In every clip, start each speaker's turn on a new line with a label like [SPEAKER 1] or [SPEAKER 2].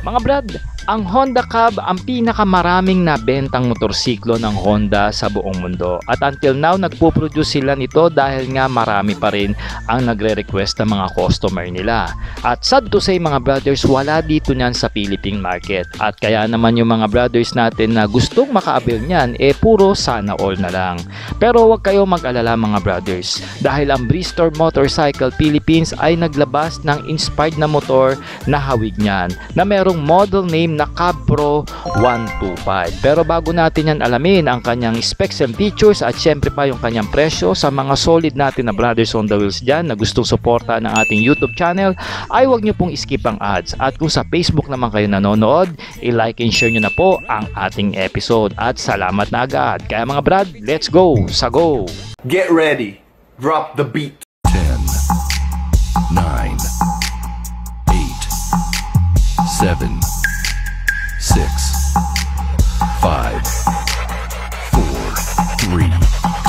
[SPEAKER 1] Mga brad, ang Honda Cab ang pinakamaraming nabentang motorsiklo ng Honda sa buong mundo. At until now, nagpo-produce sila nito dahil nga marami pa rin ang nagre-request ng mga customer nila. At sad to say mga brothers, wala dito niyan sa Philippine market. At kaya naman yung mga brothers natin na gustong makaabil niyan, puro sana all na lang. Pero huwag kayo mag-alala mga brothers, dahil ang Bristol Motorcycle Philippines ay naglabas ng inspired na motor na hawig niyan, na merong model name na Cab Pro 125. Pero bago natin yan alamin ang kanyang specs and features at syempre pa yung kanyang presyo, sa mga solid natin na brothers on the wheels dyan na gustong suporta ng ating YouTube channel, ay huwag nyo pong skip ang ads. At kung sa Facebook naman kayo nanonood, i-like and share nyo na po ang ating episode. At salamat na agad. Kaya mga brad, let's go! Sa go!
[SPEAKER 2] Get ready. Drop the beat.
[SPEAKER 3] 10, 9, 8, 7, 6, 5, 4, 3,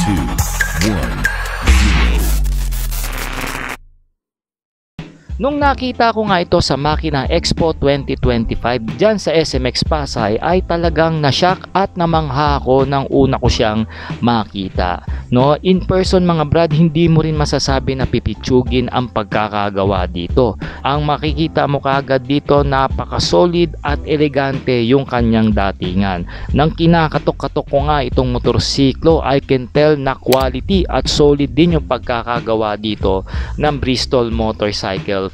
[SPEAKER 3] 2, 1, 0.
[SPEAKER 1] Nung nakita ko nga ito sa Makina Expo 2025 dyan sa SMX Pasay, ay talagang nashock at namangha ako nang una ko siyang makita. No, in person mga brad, hindi mo rin masasabi na pipitsugin ang pagkakagawa dito. Ang makikita mo kaagad dito, napaka-solid at elegante yung kanyang datingan. Nang kinakatok-katok ko nga itong motorsiklo, I can tell na quality at solid din yung pagkakagawa dito ng Bristol Motorcycle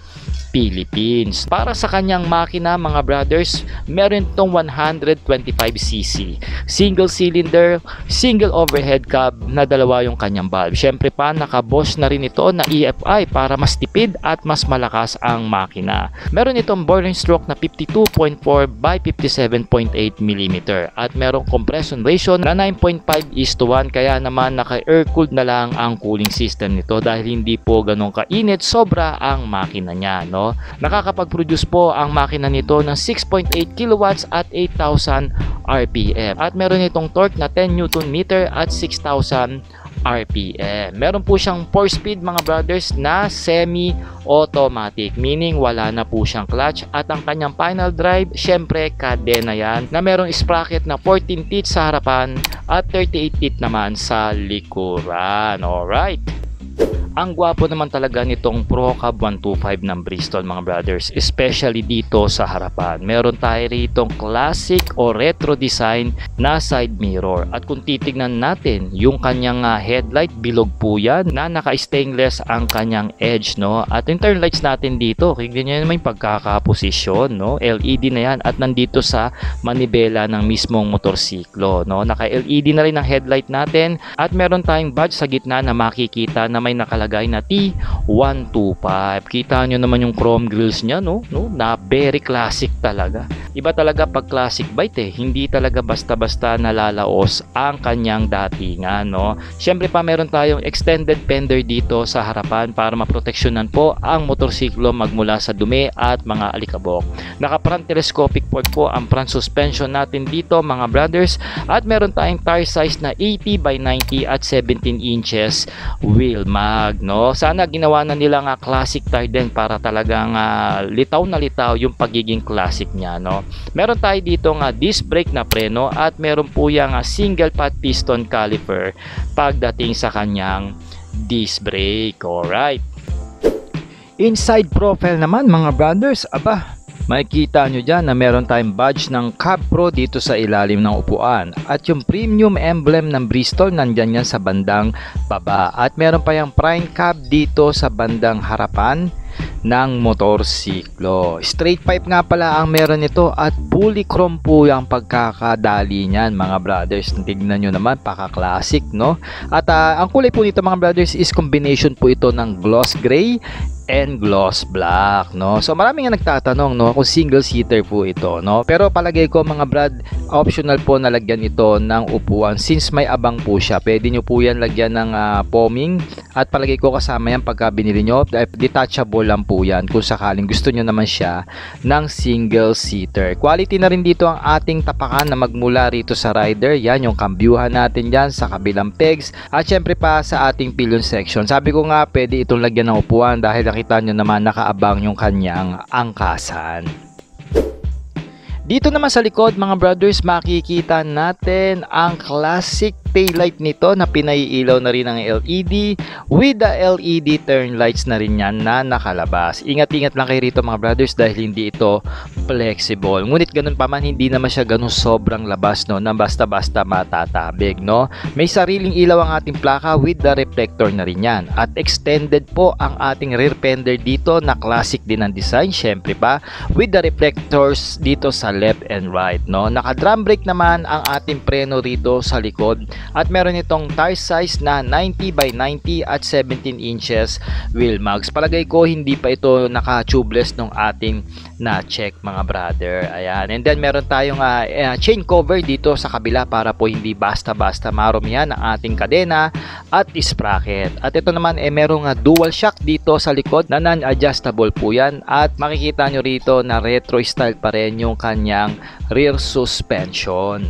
[SPEAKER 1] Philippines. Para sa kanyang makina mga brothers, meron itong 125cc, single cylinder, single overhead cab na dalawa yung kanyang valve. Syempre pa, naka-Bosch na rin ito na EFI para mas tipid at mas malakas ang makina. Meron itong boiling stroke na 52.4 by 57.8 mm at merong compression ratio na 9.5:1, kaya naman naka-air cooled na lang ang cooling system nito dahil hindi po ganun kainit sobra ang makina niya, no? Nakakapag-produce po ang makina nito ng 6.8 kilowatts at 8,000 RPM. At meron itong torque na 10 Newton meter at 6,000 RPM. Meron po siyang 4-speed mga brothers na semi-automatic, meaning wala na po siyang clutch. At ang kanyang final drive, syempre kadena yan, na merong sprocket na 14 teeth sa harapan at 38 teeth naman sa likuran. Alright. Ang gwapo naman talaga nitong Pro Cab 125 ng Bristol mga brothers, especially dito sa harapan. Meron tayo rito classic o retro design na side mirror. At kung titignan natin yung kanyang headlight, bilog po yan na naka-stainless ang kanyang edge, no? At yung turn lights natin dito, tignan nyo naman yung pagkakaposisyon, no? LED na yan at nandito sa manibela ng mismong motorsiklo, no? Naka-LED na rin ang headlight natin at meron tayong badge sa gitna na makikita na may nakalagay na T125. Kita nyo naman yung chrome grills niya, no? Na very classic talaga. Iba talaga pag classic bike hindi talaga basta-basta nalalaos ang kanyang datingan, no? Syempre pa meron tayong extended fender dito sa harapan para maproteksyonan po ang motorsiklo magmula sa dumi at mga alikabok. Naka-front telescopic port po ang front suspension natin dito mga brothers at meron tayong tire size na 80 by 90 at 17 inches wheel mag, no? Sana ginawa na nila nga classic tire din para talagang litaw na litaw yung pagiging classic niya, no? Meron tayo dito nga disc brake na preno at meron po yung single pad piston caliper pagdating sa kanyang disc brake. Alright. Inside profile naman mga brothers, aba, makikita nyo dyan na meron tayong badge ng Cab Pro dito sa ilalim ng upuan. At yung premium emblem ng Bristol nandyan yan sa bandang baba. At meron pa yung prime cab dito sa bandang harapan ng motorsiklo. Straight pipe nga pala ang meron nito at fully chrome po yung pagkakadali niyan mga brothers. Tignan nyo naman, paka-classic, no? At ang kulay po nito mga brothers is combination po ito ng gloss gray and gloss black, no? So maraming nga nagtatanong, no, kung single seater po ito, no? Pero palagay ko mga brad, optional po na lagyan ito ng upuan since may abang po siya. Pwede nyo po yan lagyan ng foaming at palagay ko kasama yan pagka binili nyo. Detachable lang po yan kung sakaling gusto nyo naman siya ng single seater. Quality na rin dito ang ating tapakan na magmula rito sa rider. Yan yung kambyuhan natin dyan sa kabilang pegs at syempre pa sa ating pillion section. Sabi ko nga pwede itong lagyan ng upuan dahil nakita nyo naman nakaabang yung kanyang angkasan. Dito naman sa likod mga brothers, makikita natin ang classic taillight nito na pinaiilaw na rin ng LED with the LED turn lights na rin yan na nakalabas. Ingat-ingat lang kayo rito mga brothers dahil hindi ito flexible. Ngunit ganun pa man, hindi naman siya ganun sobrang labas, no, na basta-basta matatabig, no. May sariling ilaw ang ating plaka with the reflector na rin yan. At extended po ang ating rear fender dito na classic din ang design, syempre pa, with the reflectors dito sa left and right, no. Naka drum brake naman ang ating preno rito sa likod. At meron itong tire size na 90 by 90 at 17 inches wheel mags. Palagay ko hindi pa ito naka-tubeless nung ating na-check mga brother. Ayan. And then meron tayong chain cover dito sa kabila para po hindi basta-basta marumihan ang ating kadena at sprocket. At ito naman merong dual shock dito sa likod na non-adjustable po yan. At makikita nyo rito na retro style pa rin yung kanyang rear suspension.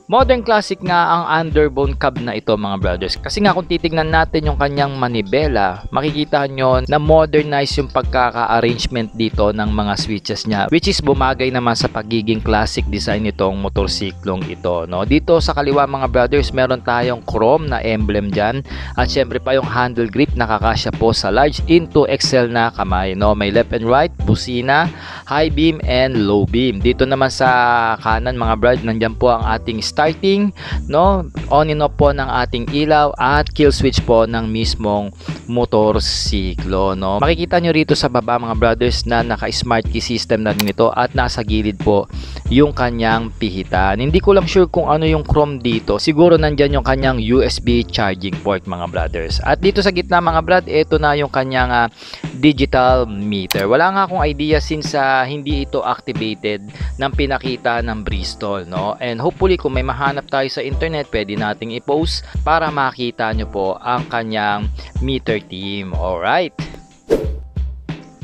[SPEAKER 1] Modern classic nga ang underbone cab na ito mga brothers. Kasi nga kung titignan natin yung kanyang manibela, makikita nyo na modernize yung pagkaka-arrangement dito ng mga switches niya, which is bumagay naman sa pagiging classic design nitong motorsiklong ito, no? Dito sa kaliwa mga brothers, meron tayong chrome na emblem dyan. At syempre pa yung handle grip nakakasya po sa large into XL na kamay, no? May left and right, busina, high beam and low beam. Dito naman sa kanan mga brothers, nandyan po ang ating starting, no, on and off po ng ating ilaw at kill switch po ng mismong motorsiklo, no. Makikita nyo rito sa baba mga brothers na naka smart key system na rin ito at nasa gilid po yung kanyang pihitan. Hindi ko lang sure kung ano yung chrome dito. Siguro nandyan yung kanyang USB charging port mga brothers. At dito sa gitna mga brad, ito na yung kanyang digital meter. Wala nga akong idea since hindi ito activated ng pinakita ng Bristol, no. And hopefully kung may mahanap tayo sa internet, pwede nating i-post para makita nyo po ang kanyang meter team. Alright.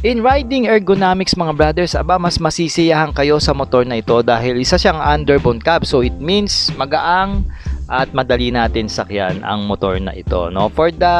[SPEAKER 1] In riding ergonomics mga brothers, mas masisiyahan kayo sa motor na ito dahil isa siyang underbone cab. So it means magaang at madali natin sakyan ang motor na ito, no. For the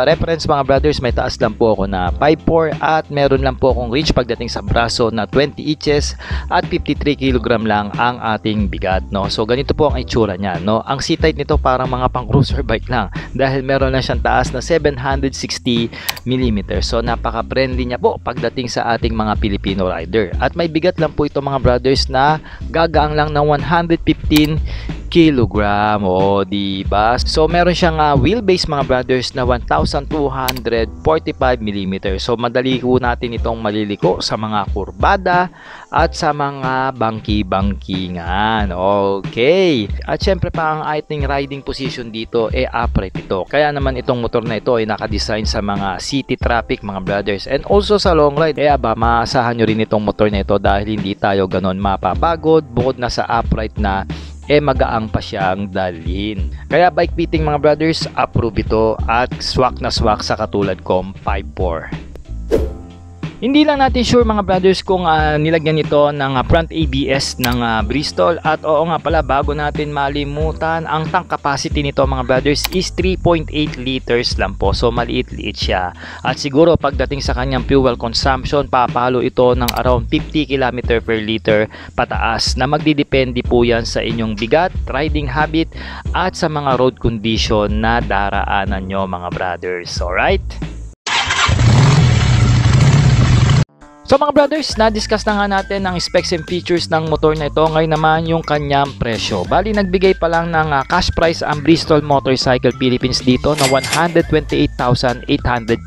[SPEAKER 1] reference mga brothers, may taas lang po ako na 5'4" at meron lang po akong reach pagdating sa braso na 20 inches at 53 kg lang ang ating bigat, no. So ganito po ang itsura niya, no. Ang seat height nito parang mga pang cruiser bike lang dahil meron lang siyang taas na 760 mm. So napaka-friendly niya po pagdating sa ating mga Filipino rider. At may bigat lang po ito mga brothers na gagaang lang ng 115 kilogram, o diba? So meron siyang wheelbase mga brothers na 1245 mm. So madali po natin itong maliliko sa mga kurbada at sa mga bangki-bangkingan. Okay. At syempre pa ang ating riding position dito upright ito. Kaya naman itong motor na ito ay naka-design sa mga city traffic mga brothers. And also sa long ride, maasahan nyo rin itong motor na ito dahil hindi tayo ganon mapapagod. Bukod na sa upright na magaang pa siyang dalhin. Kaya bike fitting mga brothers, approve ito at swak na swak sa katulad kong 5'4". Hindi lang natin sure mga brothers kung nilagyan ito ng front ABS ng Bristol. At oo nga pala, bago natin malimutan, ang tank capacity nito mga brothers is 3.8 liters lang po. So maliit-liit siya. At siguro pagdating sa kanyang fuel consumption, papalo ito ng around 50 km per liter pataas, na magdidepende po yan sa inyong bigat, riding habit at sa mga road condition na daraanan nyo mga brothers. Alright? So mga brothers, na-discuss na nga natin ang specs and features ng motor na ito. Ngayon naman yung kanyang presyo. Bali nagbigay pa lang ng cash price ang Bristol Motorcycle Philippines dito na 128,800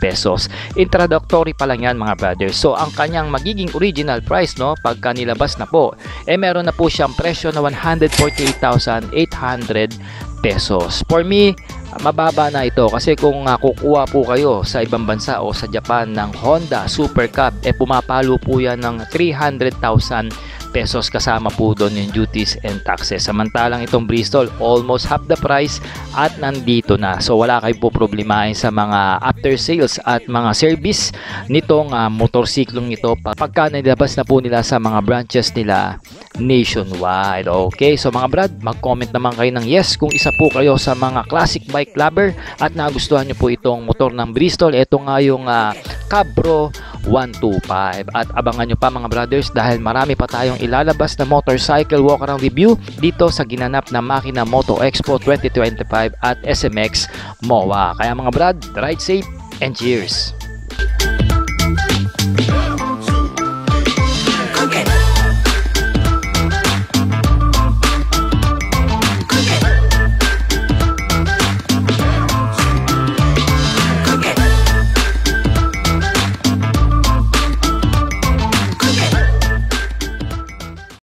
[SPEAKER 1] pesos. Introductory pa lang yan mga brothers. So ang kanyang magiging original price, no, pagka nilabas na po, meron na po siyang presyo na 148,800 pesos. For me, mababa na ito kasi kung kukuha po kayo sa ibang bansa o sa Japan ng Honda Super Cab, pumapalo po yan ng 300,000 pesos kasama po doon yung duties and taxes. Samantalang itong Bristol, almost half the price at nandito na. So wala kayo po problemahin sa mga after sales at mga service nitong motorsiklong ito pagka nilabas na po nila sa mga branches nila nationwide. Okay, so mga brad, mag-comment naman kayo ng yes kung isa po kayo sa mga classic bike lover at nagustuhan nyo po itong motor ng Bristol. Ito nga yung Cabro 125. At abangan nyo pa mga brothers dahil marami pa tayong ilalabas na motorcycle walk around review dito sa ginanap na Makina Moto Expo 2025 at SMX MOA. Kaya mga brad, ride safe and cheers!